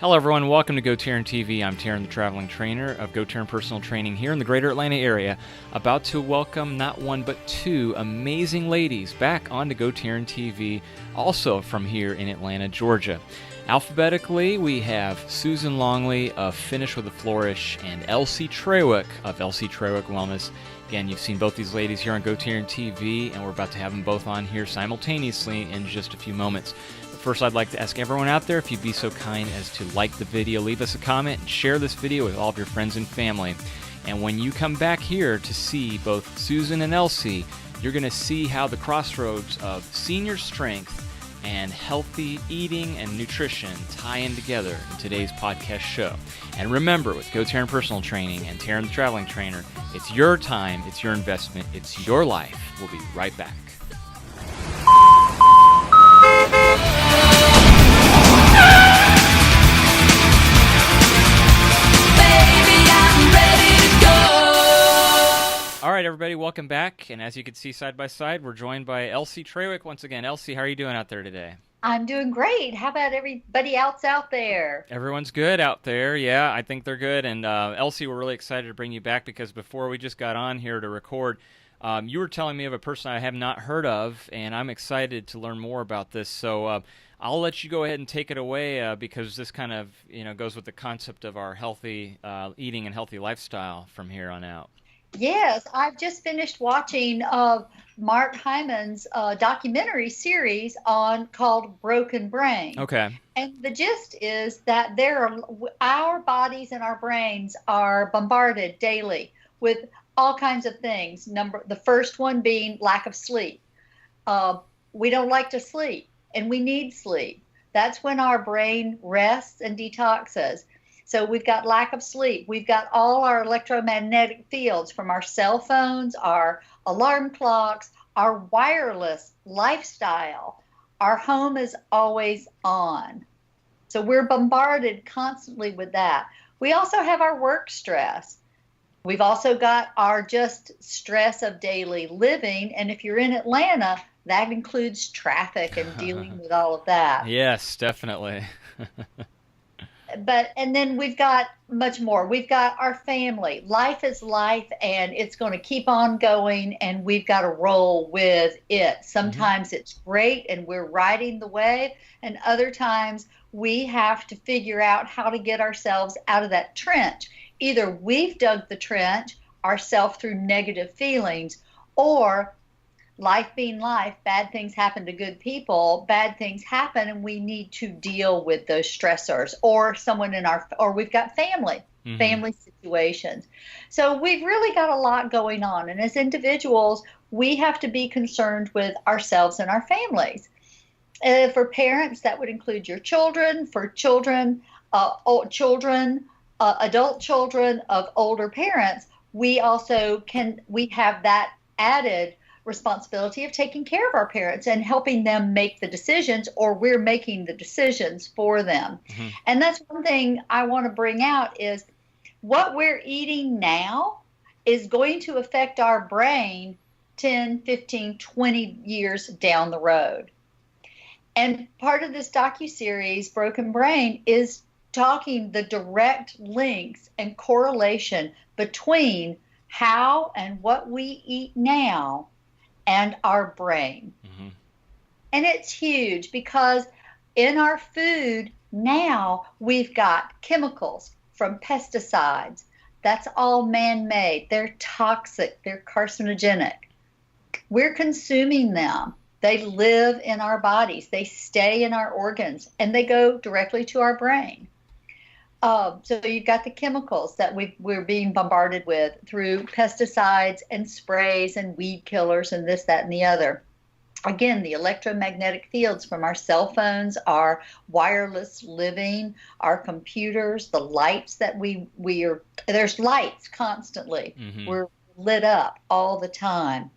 Hello everyone, welcome to GoTarryn TV. I'm Taryn, the traveling trainer of GoTarryn Personal Training here in the greater Atlanta area, about to welcome not one but two amazing ladies back onto GoTarryn TV, also from here in Atlanta, Georgia. Alphabetically, we have Susan Longley of Finish with a Flourish and Elsie Trawick of Elsie Trawick Wellness. Again, you've seen both these ladies here on GoTarryn TV, and we're about to have them both on here simultaneously in just a few moments. First, I'd like to ask everyone out there if you'd be so kind as to like the video, leave us a comment, and share this video with all of your friends and family. And when you come back here to see both Susan and Elsie, you're going to see how the crossroads of senior strength and healthy eating and nutrition tie in together in today's podcast show. And remember, with GoTarryn Personal Training and Taryn the Traveling Trainer, it's your time, it's your investment, it's your life. We'll be right back. All right, everybody, welcome back. And as you can see side by side, we're joined by Elsie Trawick once again. Elsie, how are you doing out there today? I'm doing great. How about everybody else out there? Everyone's good out there. Yeah, I think they're good. And Elsie, we're really excited to bring you back because before we just got on here to record, you were telling me of a person I have not heard of, and I'm excited to learn more about this. So I'll let you go ahead and take it away because this kind of goes with the concept of our healthy eating and healthy lifestyle from here on out. Yes, I've just finished watching Mark Hyman's documentary series called Broken Brain. Okay. And the gist is that our bodies and our brains are bombarded daily with all kinds of things. The first one being lack of sleep. We don't like to sleep, and we need sleep. That's when our brain rests and detoxes. So we've got lack of sleep. We've got all our electromagnetic fields from our cell phones, our alarm clocks, our wireless lifestyle. Our home is always on. So we're bombarded constantly with that. We also have our work stress. We've also got our just stress of daily living. And if you're in Atlanta, that includes traffic and dealing with all of that. Yes, definitely. And then we've got much more. We've got our family. Life is life, and it's going to keep on going, and we've got to roll with it. Sometimes it's great, and we're riding the wave, and other times we have to figure out how to get ourselves out of that trench. Either we've dug the trench ourselves through negative feelings, or life being life, bad things happen to good people, bad things happen, and we need to deal with those stressors, or we've got family situations. So we've really got a lot going on. And as individuals, we have to be concerned with ourselves and our families. For parents, that would include your children. For children, adult children of older parents, we have that added responsibility of taking care of our parents and helping them make the decisions, or we're making the decisions for them. And that's one thing I want to bring out is what we're eating now is going to affect our brain 10, 15, 20 years down the road. And part of this docuseries, Broken Brain, is talking the direct links and correlation between how and what we eat now and our brain. And it's huge because in our food now we've got chemicals from pesticides. That's all man-made. They're toxic. They're carcinogenic. We're consuming them. They live in our bodies. They stay in our organs, and they go directly to our brain. So you've got the chemicals that we're being bombarded with through pesticides and sprays and weed killers and this, that, and the other. Again, the electromagnetic fields from our cell phones, our wireless living, our computers, the lights that there's lights constantly. We're lit up all the time.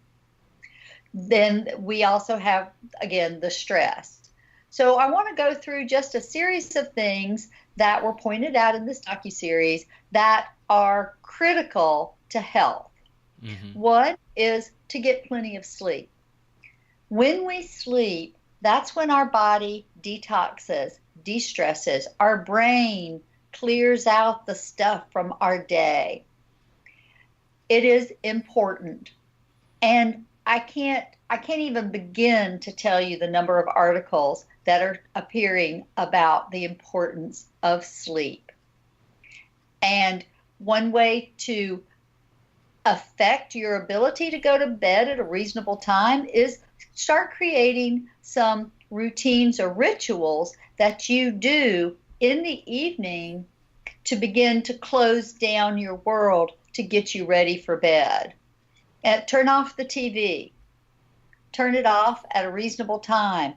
Then we also have, again, the stress. So I want to go through just a series of things that were pointed out in this docuseries that are critical to health. One is to get plenty of sleep. When we sleep, That's when our body detoxes, de-stresses, our brain clears out the stuff from our day. It is important. And I can't even begin to tell you the number of articles that are appearing about the importance of sleep. And one way to affect your ability to go to bed at a reasonable time is start creating some routines or rituals that you do in the evening to begin to close down your world to get you ready for bed. And turn off the TV. Turn it off at a reasonable time.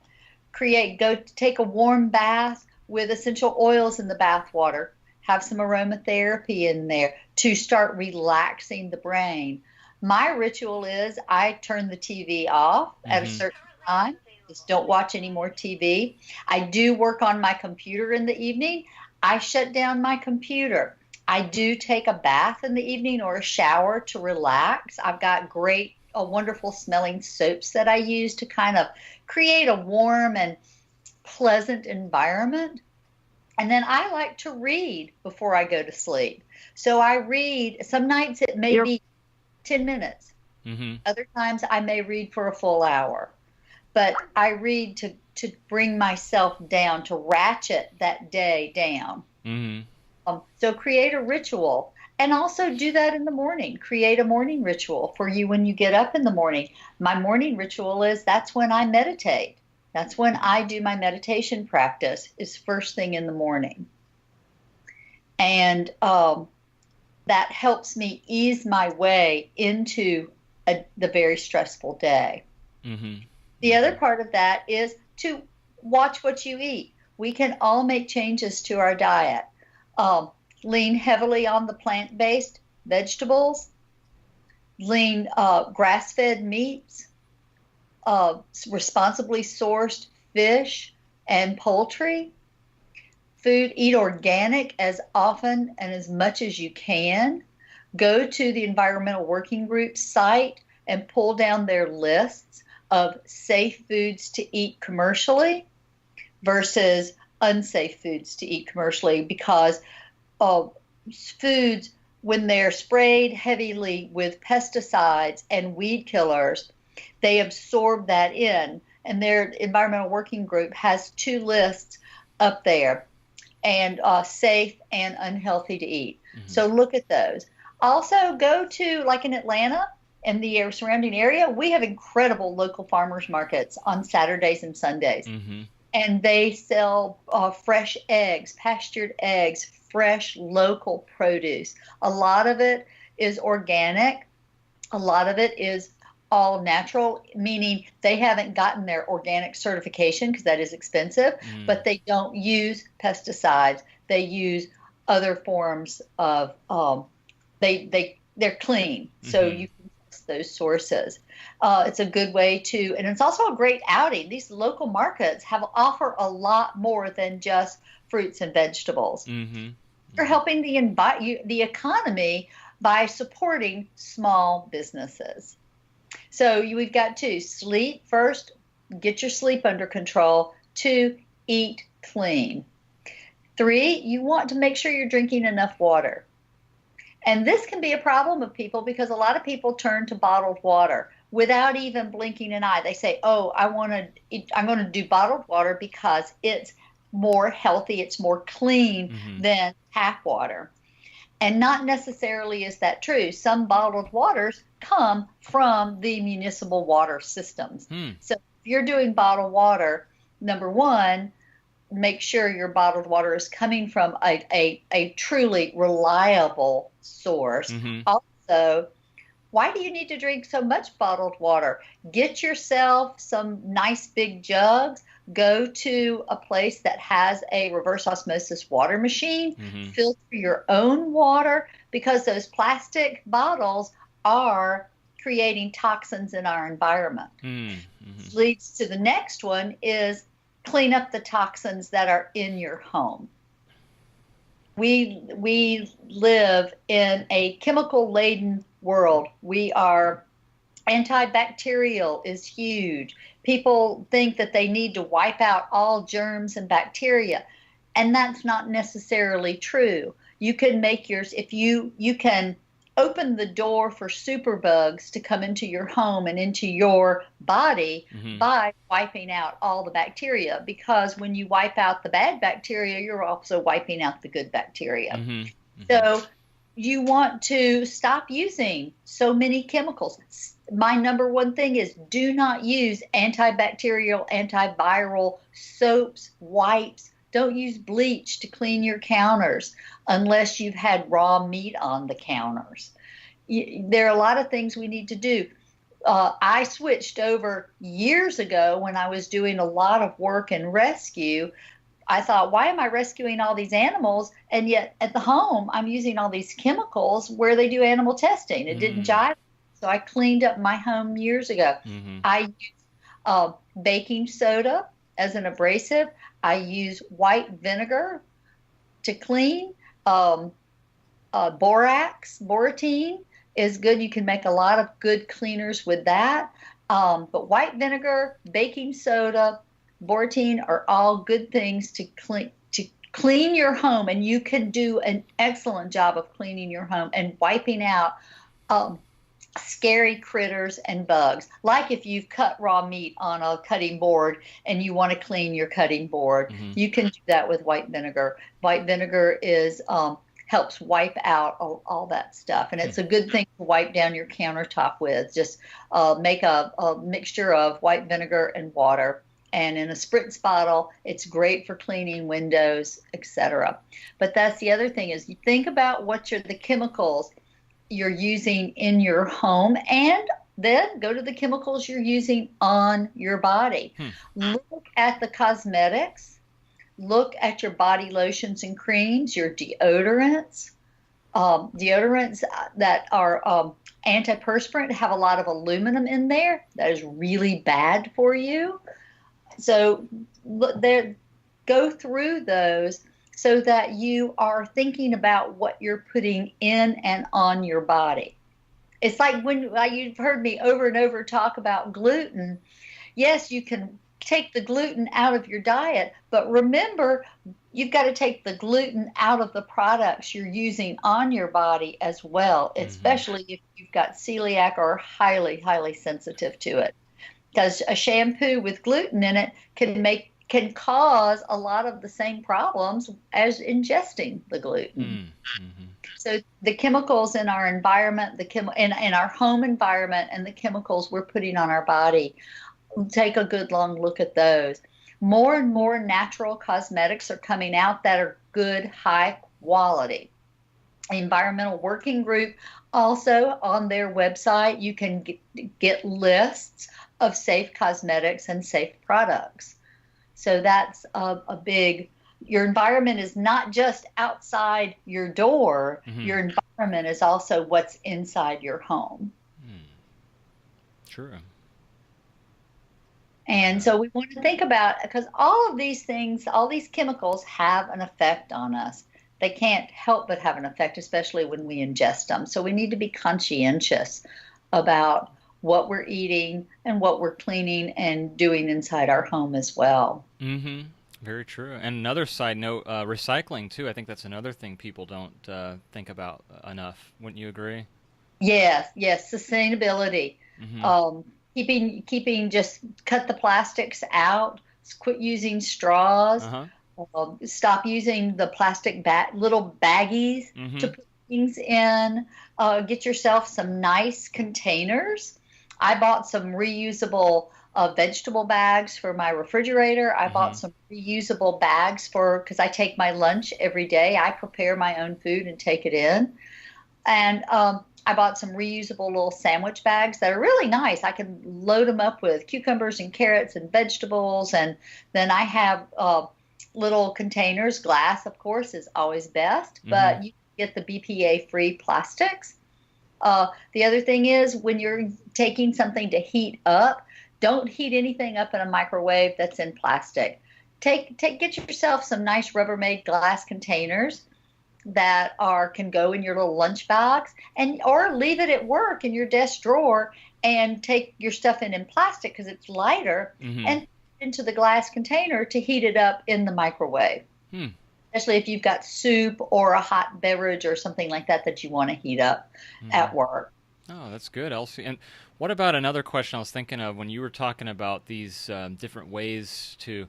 Go take a warm bath with essential oils in the bath water. Have some aromatherapy in there to start relaxing the brain. My ritual is I turn the TV off at a certain time. Just don't watch any more TV. I do work on my computer in the evening. I shut down my computer. I do take a bath in the evening or a shower to relax. I've got wonderful smelling soaps that I use to kind of create a warm and pleasant environment. And then I like to read before I go to sleep. So I read, some nights it may be 10 minutes. Other times I may read for a full hour. But I read to bring myself down, to ratchet that day down. So create a ritual. And also do that in the morning. Create a morning ritual for you when you get up in the morning. My morning ritual is that's when I meditate. That's when I do my meditation practice, is first thing in the morning. And that helps me ease my way into the very stressful day. The other part of that is to watch what you eat. We can all make changes to our diet. Lean heavily on the plant-based vegetables, lean grass-fed meats, responsibly sourced fish and poultry. Eat organic as often and as much as you can. Go to the Environmental Working Group site and pull down their lists of safe foods to eat commercially versus unsafe foods to eat commercially, because foods, when they're sprayed heavily with pesticides and weed killers, they absorb that in. And their Environmental Working Group has 2 lists up there, and safe and unhealthy to eat. So look at those. Also go to, like in Atlanta and the surrounding area, we have incredible local farmers markets on Saturdays and Sundays. And they sell fresh eggs, pastured eggs, fresh local produce. A lot of it is organic. A lot of it is all natural, meaning they haven't gotten their organic certification because that is expensive, but they don't use pesticides. They use other forms of, they're clean. So you can test those sources. It's a good way to, and it's also a great outing. These local markets offer a lot more than just fruits and vegetables. They're helping the economy by supporting small businesses. So we've got 2, sleep first, get your sleep under control. 2, eat clean. 3, you want to make sure you're drinking enough water. And this can be a problem with people because a lot of people turn to bottled water without even blinking an eye. They say, oh, I'm going to do bottled water because it's more healthy, it's more clean than tap water. And not necessarily is that true. Some bottled waters come from the municipal water systems. So if you're doing bottled water, number one, make sure your bottled water is coming from a truly reliable source. Also, why do you need to drink so much bottled water? Get yourself some nice big jugs. Go to a place that has a reverse osmosis water machine. Filter your own water, because those plastic bottles are creating toxins in our environment. Leads to the next one is clean up the toxins that are in your home. We live in a chemical-laden world. We are Antibacterial is huge. People think that they need to wipe out all germs and bacteria, and that's not necessarily true. You can make yours, if you can open the door for superbugs to come into your home and into your body by wiping out all the bacteria, because when you wipe out the bad bacteria, you're also wiping out the good bacteria. So you want to stop using so many chemicals. My number one thing is do not use antibacterial, antiviral soaps, wipes. Don't use bleach to clean your counters unless you've had raw meat on the counters. There are a lot of things we need to do. I switched over years ago when I was doing a lot of work in rescue. I thought, why am I rescuing all these animals? And yet at the home, I'm using all these chemicals where they do animal testing. It didn't jive. So I cleaned up my home years ago. I use baking soda as an abrasive. I use white vinegar to clean. Boratine is good. You can make a lot of good cleaners with that. But white vinegar, baking soda, Boratine are all good things to clean your home, and you can do an excellent job of cleaning your home and wiping out scary critters and bugs. Like if you've cut raw meat on a cutting board and you want to clean your cutting board, you can do that with white vinegar. White vinegar is helps wipe out all that stuff, and it's a good thing to wipe down your countertop with. Just make a mixture of white vinegar and water. And in a spritz bottle, it's great for cleaning windows, etc. But that's the other thing, is you think about what the chemicals you're using in your home, and then go to the chemicals you're using on your body. Look at the cosmetics. Look at your body lotions and creams, your deodorants. Deodorants that are antiperspirant have a lot of aluminum in there. That is really bad for you. So go through those so that you are thinking about what you're putting in and on your body. It's like you've heard me over and over talk about gluten. Yes, you can take the gluten out of your diet, but remember, you've got to take the gluten out of the products you're using on your body as well, especially if you've got celiac or highly, highly sensitive to it. Because a shampoo with gluten in it can cause a lot of the same problems as ingesting the gluten. So the chemicals in our environment, in our home environment, and the chemicals we're putting on our body, take a good long look at those. More and more natural cosmetics are coming out that are good, high quality. Environmental Working Group also, on their website, you can get lists of safe cosmetics and safe products. So that's a big, your environment is not just outside your door, your environment is also what's inside your home. True. And so we want to think about, because all of these things, all these chemicals have an effect on us. They can't help but have an effect, especially when we ingest them. So we need to be conscientious about what we're eating and what we're cleaning and doing inside our home as well. Very true. And another side note, recycling too. I think that's another thing people don't think about enough. Wouldn't you agree? Yes. Sustainability. Keeping just cut the plastics out. Quit using straws. Stop using the plastic little baggies to put things in. Get yourself some nice containers. I bought some reusable vegetable bags for my refrigerator. I bought some reusable bags because I take my lunch every day. I prepare my own food and take it in. And I bought some reusable little sandwich bags that are really nice. I can load them up with cucumbers and carrots and vegetables. And then I have little containers. Glass, of course, is always best, but you can get the BPA-free plastics. The other thing is, when you're taking something to heat up, don't heat anything up in a microwave that's in plastic. Get yourself some nice Rubbermaid glass containers. that can go in your little lunch box, or leave it at work in your desk drawer and take your stuff in plastic because it's lighter, and into the glass container to heat it up in the microwave. Especially if you've got soup or a hot beverage or something like that you want to heat up at work. Oh, that's good, Elsie. And what about another question I was thinking of when you were talking about these different ways to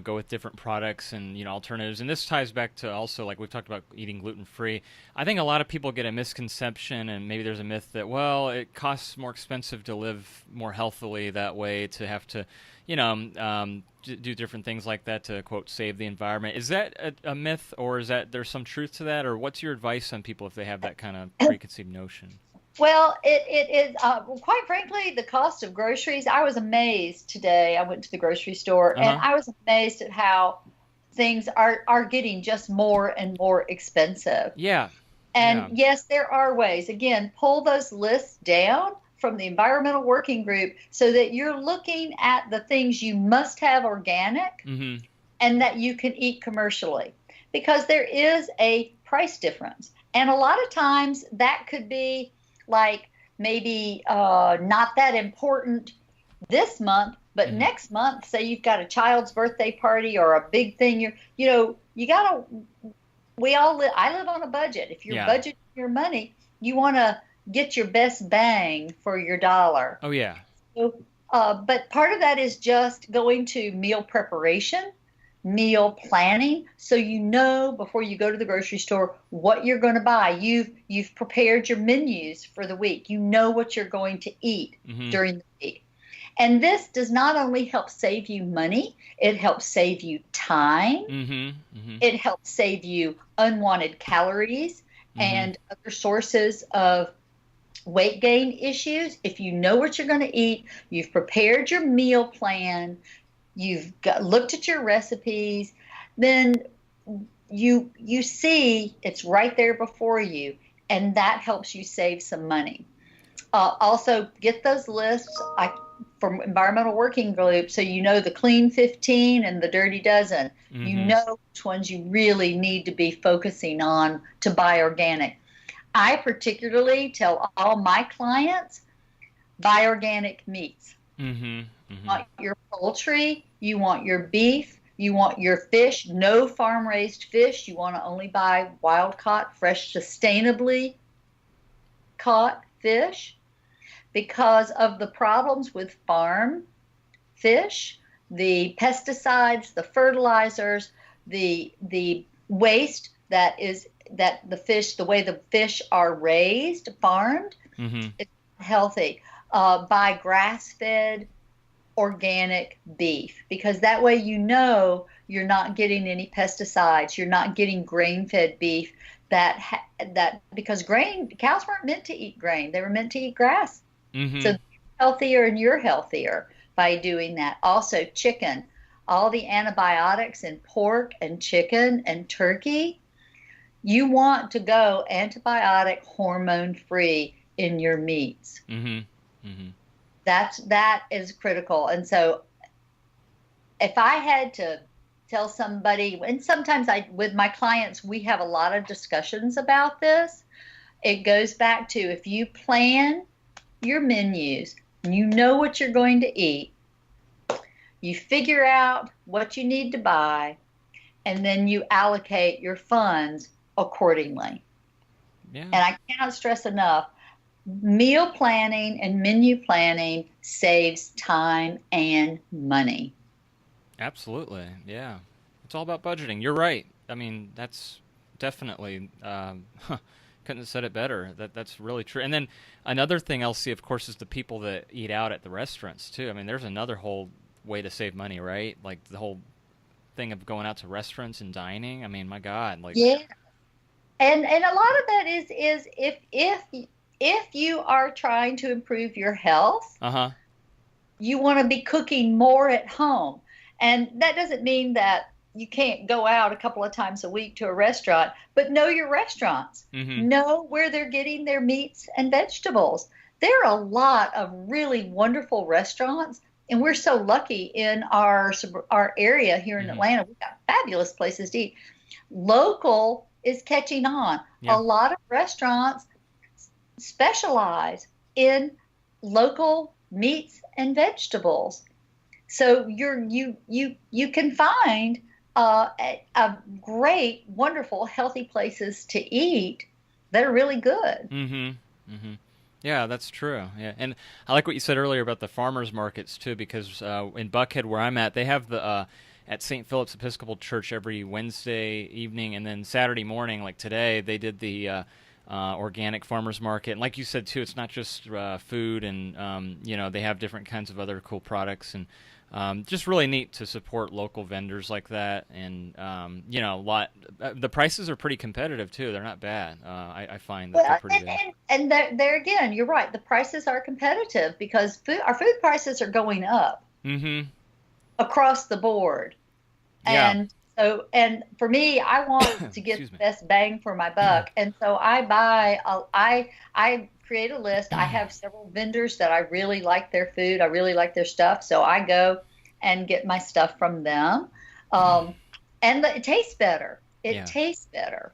go with different products and alternatives? And this ties back to also, like we've talked about, eating gluten-free. I think a lot of people get a misconception, and maybe there's a myth that, well, it costs more expensive to live more healthily that way, to have to do different things like that to, quote, save the environment. Is that a myth, or is that there's some truth to that? Or what's your advice on people if they have that kind of preconceived notion? Well, it is, quite frankly, the cost of groceries. I was amazed today. I went to the grocery store, and I was amazed at how things are getting just more and more expensive. Yeah. And yes, there are ways. Again, pull those lists down from the Environmental Working Group so that you're looking at the things you must have organic and that you can eat commercially, because there is a price difference. And a lot of times that could be like maybe not that important this month, but next month, say you've got a child's birthday party or a big thing, I live on a budget. If you're budgeting your money, you want to get your best bang for your dollar. Oh, yeah. So, but part of that is just going to meal preparation, meal planning, so you know before you go to the grocery store what you're going to buy. You've prepared your menus for the week. You know what you're going to eat during the week. And this does not only help save you money, it helps save you time. It helps save you unwanted calories and other sources of weight gain issues. If you know what you're going to eat, you've prepared your meal plan, you've looked at your recipes, then you see it's right there before you, and that helps you save some money. Also, get those lists from Environmental Working Group, so you know the clean 15 and the dirty dozen. You know which ones you really need to be focusing on to buy organic. I particularly tell all my clients, buy organic meats. You want your poultry, you want your beef, you want your fish, no farm-raised fish. You want to only buy wild-caught, fresh, sustainably caught fish. Because of the problems with farm fish, the pesticides, the fertilizers, the waste that the fish, the way the fish are raised, farmed, it's healthy. Buy grass-fed organic beef, because that way you know you're not getting any pesticides, you're not getting grain-fed beef because cows weren't meant to eat grain, they were meant to eat grass. So they're healthier and you're healthier by doing that. Also, chicken, all the antibiotics in pork and chicken and turkey, you want to go antibiotic, hormone-free in your meats. That is critical. And so if I had to tell somebody, and sometimes with my clients, we have a lot of discussions about this. It goes back to, if you plan your menus, you know what you're going to eat, you figure out what you need to buy, and then you allocate your funds accordingly. And I cannot stress enough, meal planning and menu planning saves time and money. Absolutely. Yeah. It's all about budgeting. You're right. I mean, that's definitely, couldn't have said it better. That's really true. And then another thing I'll see, of course, is the people that eat out at the restaurants too. I mean, there's another whole way to save money, right? Like the whole thing of going out to restaurants and dining. I mean, my God. And a lot of that is if you are trying to improve your health, you want to be cooking more at home. And that doesn't mean that you can't go out a couple of times a week to a restaurant, but know your restaurants. Know where they're getting their meats and vegetables. There are a lot of really wonderful restaurants, and we're so lucky in our area here in Atlanta. We've got fabulous places to eat. Local is catching on. Yeah. A lot of restaurants specialize in local meats and vegetables. So you can find a great, wonderful, healthy places to eat that are really good. Mm-hmm. Mm-hmm. Yeah, that's true. Yeah, and I like what you said earlier about the farmers markets too, because in Buckhead, where I'm at, they have the at St. Philip's Episcopal Church every Wednesday evening, and then Saturday morning, like today, they did the organic farmers market. And like you said too, it's not just food, and they have different kinds of other cool products, and just really neat to support local vendors like that. And a lot. The prices are pretty competitive too. They're not bad. I find that they're pretty good. And there again, you're right. The prices are competitive because our food prices are going up across the board. Yeah. And so, and for me, I want to get the best bang for my buck. And so I create a list. I have several vendors that I really like their food. I really like their stuff. So I go and get my stuff from them. And it tastes better. It tastes better.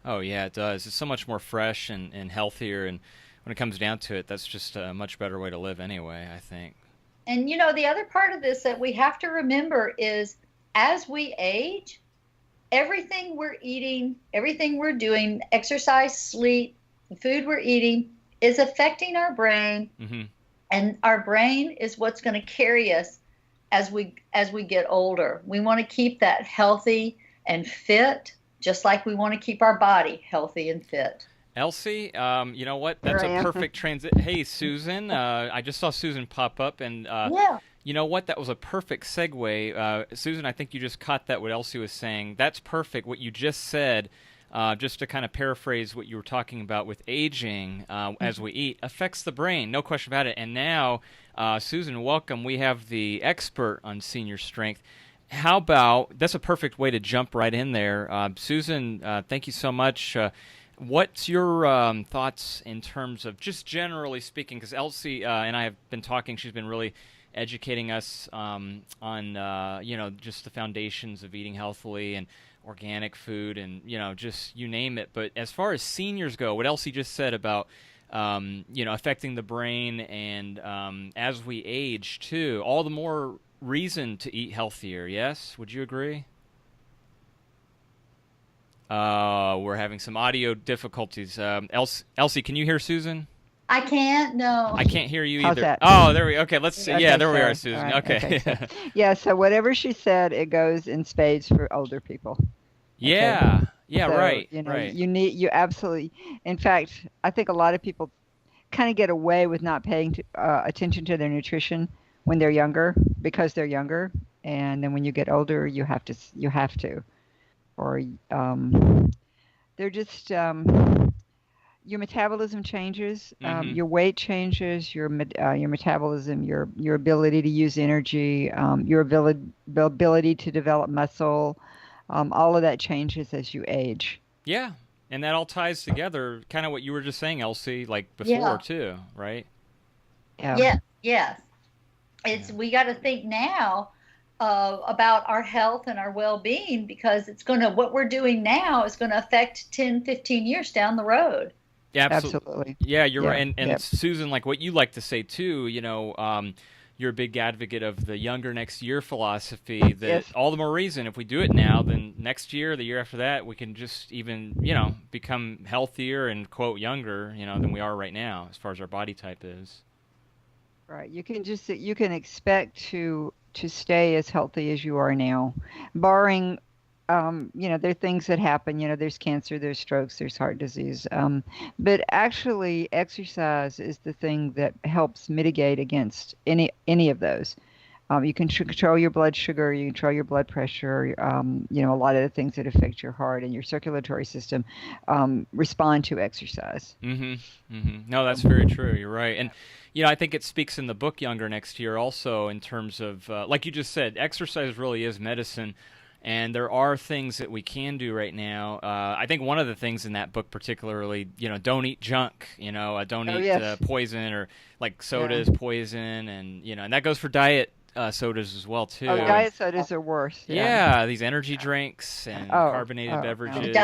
Oh, yeah, it does. It's so much more fresh and healthier. And when it comes down to it, that's just a much better way to live anyway, I think. And, the other part of this that we have to remember is as we age, everything we're eating, everything we're doing, exercise, sleep, the food we're eating is affecting our brain. And our brain is what's going to carry us as we get older. We want to keep that healthy and fit, just like we want to keep our body healthy and fit. Elsie, you know what? That's a perfect transit. Hey, Susan, I just saw Susan pop up, and you know what? That was a perfect segue. Susan, I think you just caught that, what Elsie was saying. That's perfect. What you just said, just to kind of paraphrase what you were talking about with aging as we eat, affects the brain, no question about it. And now, Susan, welcome. We have the expert on senior strength. How about, that's a perfect way to jump right in there. Susan, thank you so much. What's your thoughts in terms of just generally speaking, because Elsie and I have been talking, she's been really educating us on just the foundations of eating healthily and organic food and just you name it. But as far as seniors go, what Elsie just said about affecting the brain and as we age too, all the more reason to eat healthier. Yes, would you agree? We're having some audio difficulties. Elsie, can you hear Susan? I can't. No, I can't hear you How's either. that? Oh, there we. Okay, let's see. Okay, Yeah, there we so- are, Susan. all right, Okay. Yeah, so whatever she said, it goes in spades for older people. Yeah. Yeah. So, Right. You Right. you absolutely. In fact, I think a lot of people kind of get away with not paying attention to their nutrition when they're younger because they're younger, and then when you get older, you have to, or they're just. Your metabolism changes, your weight changes, your metabolism, your ability to use energy, your ability to develop muscle, all of that changes as you age. Yeah, and that all ties together, kind of what you were just saying, Elsie, like before too, right? Yeah. Yes. We got to think now about our health and our well-being because what we're doing now is going to affect 10, 15 years down the road. Yeah, Absolutely. Yeah, you're right. And Yep. Susan, like what you like to say too, you're a big advocate of the younger next year philosophy. That Yes. all the more reason if we do it now, then next year, the year after that, we can just even become healthier and quote younger, than we are right now as far as our body type is. Right. You can expect to stay as healthy as you are now, barring there are things that happen. There's cancer, there's strokes, there's heart disease. But actually, exercise is the thing that helps mitigate against any of those. You can control your blood sugar, you control your blood pressure. A lot of the things that affect your heart and your circulatory system respond to exercise. No, that's very true. You're right. And, I think it speaks in the book Younger Next Year also in terms of, like you just said, exercise really is medicine. And there are things that we can do right now. I think one of the things in that book particularly, don't eat junk, don't eat yes. poison or like soda is poison. And, and that goes for diet sodas as well too. Oh, diet sodas are worse. Yeah, these energy drinks and carbonated beverages.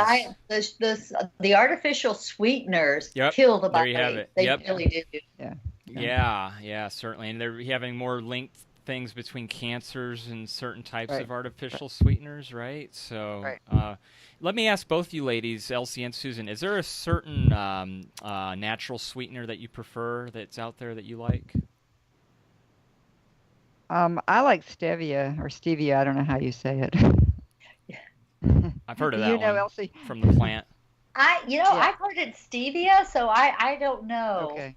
The artificial sweeteners Yep. kill the There body. you have it. They Yep. really do. Yeah, certainly. And they're having more linked things between cancers and certain types of artificial sweeteners, right? So let me ask both you ladies, Elsie and Susan, is there a certain natural sweetener that you prefer that's out there that you like? I like stevia or stevia. I don't know how you say it. I've heard of that You know, one Elsie? from the plant. I've heard it's stevia, so I don't know. Okay.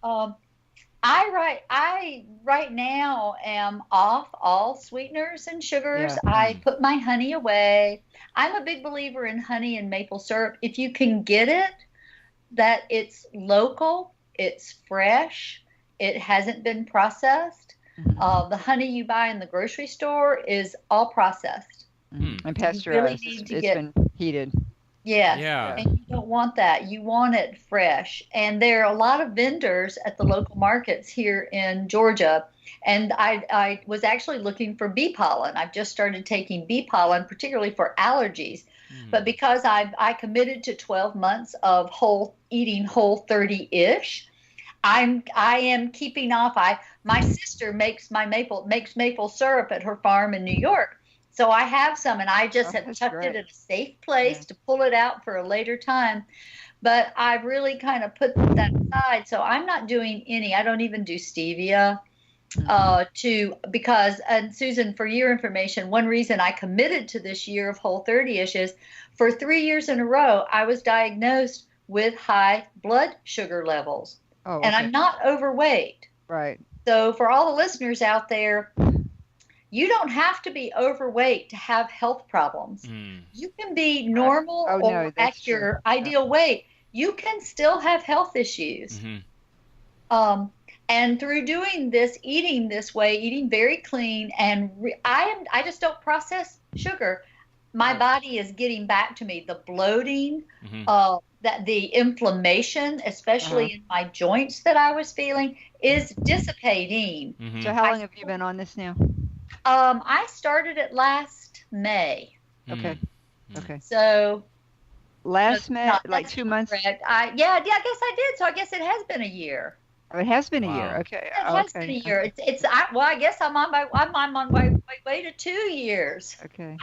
I right now am off all sweeteners and sugars. Yeah. I put my honey away. I'm a big believer in honey and maple syrup. If you can get it, that it's local, it's fresh, it hasn't been processed. The honey you buy in the grocery store is all processed. And pasteurized. It's been heated. Yes. Yeah. And you don't want that. You want it fresh. And there are a lot of vendors at the local markets here in Georgia. And I was actually looking for bee pollen. I've just started taking bee pollen, particularly for allergies. But because I committed to 12 months of eating whole 30-ish, I am keeping off. My sister makes maple syrup at her farm in New York. So I have some, and I just have tucked it in a safe place to pull it out for a later time. But I've really kind of put that aside. So I'm not doing any. I don't even do stevia because, and Susan, for your information, one reason I committed to this year of Whole 30-ish is for 3 years in a row, I was diagnosed with high blood sugar levels. Oh, okay. And I'm not overweight. Right. So for all the listeners out there, you don't have to be overweight to have health problems. You can be normal or at your ideal weight. You can still have health issues. And through doing this, eating this way, eating very clean, and I just don't process sugar. My body is getting back to me. The bloating, the inflammation, especially in my joints that I was feeling, is dissipating. So how long have you been on this now? I started it last May. Okay. Okay. So last May, like 2 months. Correct. I guess I did. So I guess it has been a year. Oh, it has been a year. Okay. It has been a year. I guess I'm on my way to 2 years. Okay.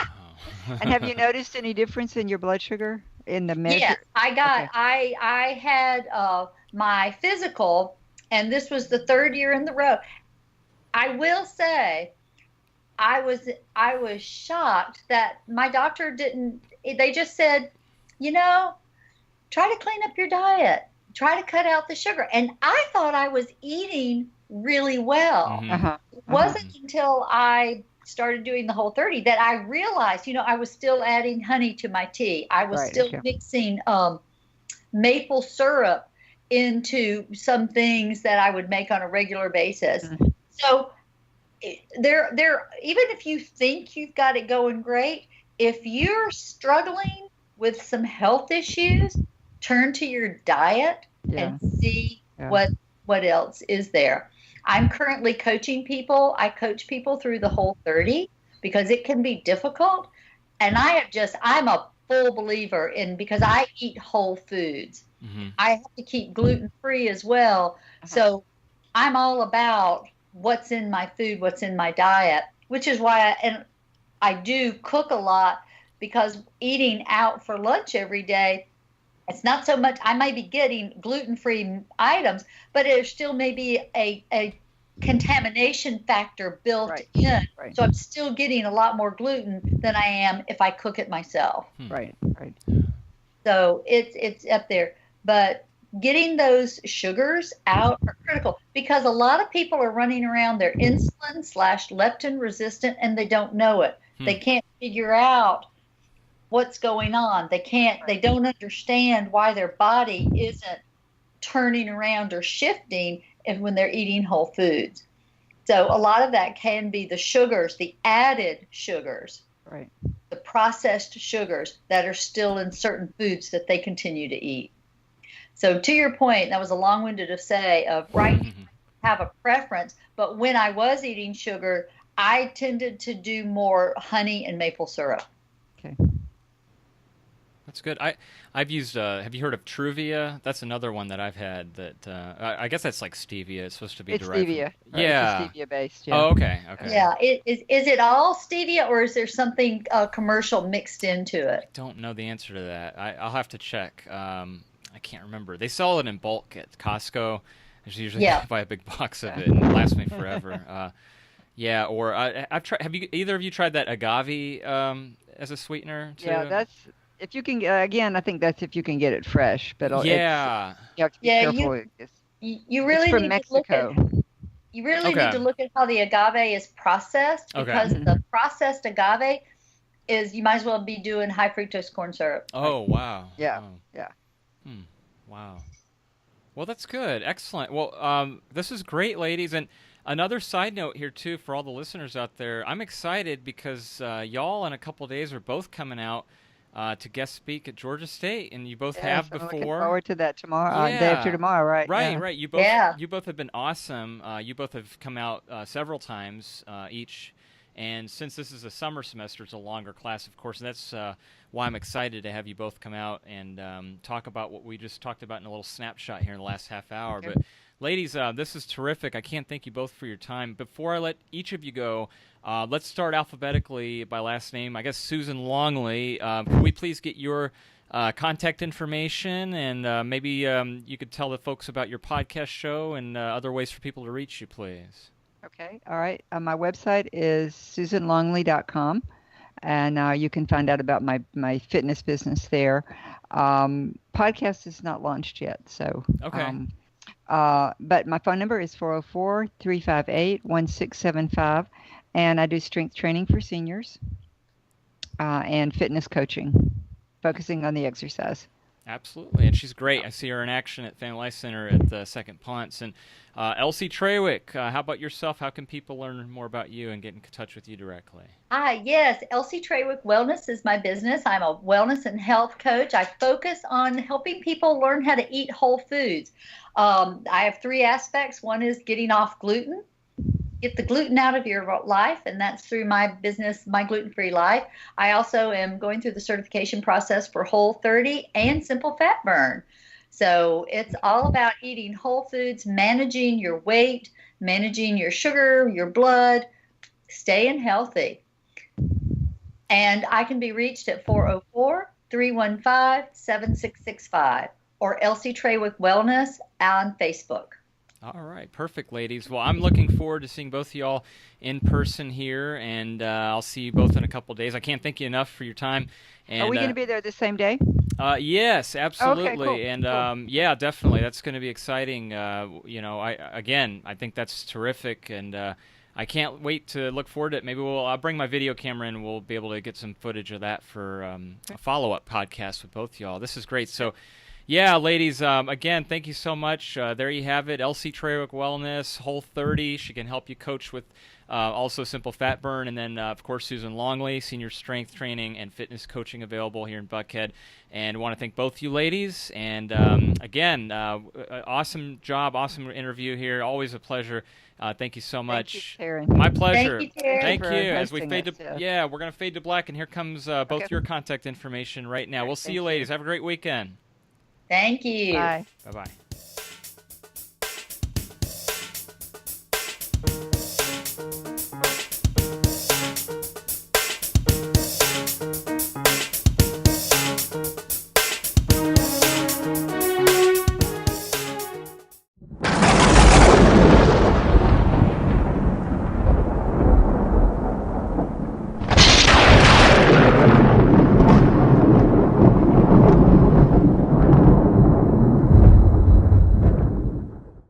And have you noticed any difference in your blood sugar in the measure? Yes, I had my physical, and this was the 3rd year in the row. I will say, I was shocked that my doctor didn't. They just said, try to clean up your diet, try to cut out the sugar, and I thought I was eating really well. It wasn't until I started doing the Whole 30 that I realized, I was still adding honey to my tea. I was still mixing maple syrup into some things that I would make on a regular basis. So there, even if you think you've got it going great, if you're struggling with some health issues, turn to your diet and see what else is there. I'm currently coaching people. I coach people through the Whole 30 because it can be difficult. And I'm a full believer in, because I eat whole foods. I have to keep gluten-free as well. So I'm all about what's in my food, what's in my diet, which is why I do cook a lot, because eating out for lunch every day, it's not so much, I may be getting gluten-free items, but there still may be a contamination factor built in. So I'm still getting a lot more gluten than I am if I cook it myself. Right. So it's up there. But getting those sugars out are critical, because a lot of people are running around, they're insulin/leptin resistant, and they don't know it. They can't figure out what's going on. They don't understand why their body isn't turning around or shifting when they're eating whole foods. So a lot of that can be the sugars, the added sugars, the processed sugars that are still in certain foods that they continue to eat. So to your point, that was a long-winded to say of have a preference, but when I was eating sugar, I tended to do more honey and maple syrup. Okay. That's good. I've used. Have you heard of Truvia? That's another one that I've had. That I guess that's like stevia. It's supposed to be It's derived stevia. from. Right? Yeah. It's stevia based. Yeah. Oh, okay. Okay. Yeah. Is it all stevia, or is there something commercial mixed into it? Don't know the answer to that. I'll have to check. I can't remember. They sell it in bulk at Costco. I just usually buy a big box of it, and it lasts me forever. Yeah. Or I've tried. Have you either of you tried that agave as a sweetener too? Yeah, that's if you can. Again, I think that's if you can get it fresh. But yeah. you have to be careful. You really it's from need Mexico. to look at. You really need to look at how the agave is processed, because the processed agave is, you might as well be doing high fructose corn syrup. Oh, wow. Yeah. Oh. Yeah. Wow. Well, that's good. Excellent. Well, this is great, ladies. And another side note here, too, for all the listeners out there, I'm excited because y'all in a couple of days are both coming out to guest speak at Georgia State, and you both have before. Looking forward to that tomorrow, day after tomorrow, right? Right. You both have been awesome. You both have come out several times each, and since this is a summer semester, it's a longer class, of course, and that's why I'm excited to have you both come out and talk about what we just talked about in a little snapshot here in the last half hour. Okay. But ladies, this is terrific. I can't thank you both for your time. Before I let each of you go, let's start alphabetically by last name. I guess Susan Longley. Could we please get your contact information, and maybe you could tell the folks about your podcast show and other ways for people to reach you, please. Okay. All right. My website is susanlongley.com, and you can find out about my fitness business there. Podcast is not launched yet, so okay. But my phone number is 404-358-1675, and I do strength training for seniors and fitness coaching, focusing on the exercise. Absolutely, and she's great. I see her in action at Family Life Center at the Second Punts. And Elsie Trawick, how about yourself? How can people learn more about you and get in touch with you directly? Yes, Elsie Trawick Wellness is my business. I'm a wellness and health coach. I focus on helping people learn how to eat whole foods. I have 3 aspects. One is getting off gluten. Get the gluten out of your life, and that's through my business, My Gluten-Free Life. I also am going through the certification process for Whole30 and Simple Fat Burn. So it's all about eating whole foods, managing your weight, managing your sugar, your blood, staying healthy. And I can be reached at 404-315-7665 or Elsie Trawick Wellness on Facebook. All right, perfect, ladies. Well, I'm looking forward to seeing both of y'all in person here, and I'll see you both in a couple of days. I can't thank you enough for your time. And, are we going to be there the same day? Yes, absolutely. Okay, cool. And cool. Yeah, definitely. That's going to be exciting. I think that's terrific, and I can't wait to look forward to it. Maybe I'll bring my video camera and we'll be able to get some footage of that for a follow-up podcast with both y'all. This is great. So. Yeah, ladies, again, thank you so much. There you have it, Elsie Trawick Wellness, Whole30. She can help you coach with also Simple Fat Burn. And then, of course, Susan Longley, Senior Strength Training and Fitness Coaching available here in Buckhead. And I want to thank both you ladies. And, again, awesome job, awesome interview here. Always a pleasure. Thank you so much. Thank you, Taryn. My pleasure. Thank you, Taryn. Thank you. As we fade us, to we're going to fade to black, and here comes both your contact information right now. We'll see you, ladies. Have a great weekend. Thank you. Bye. Bye-bye.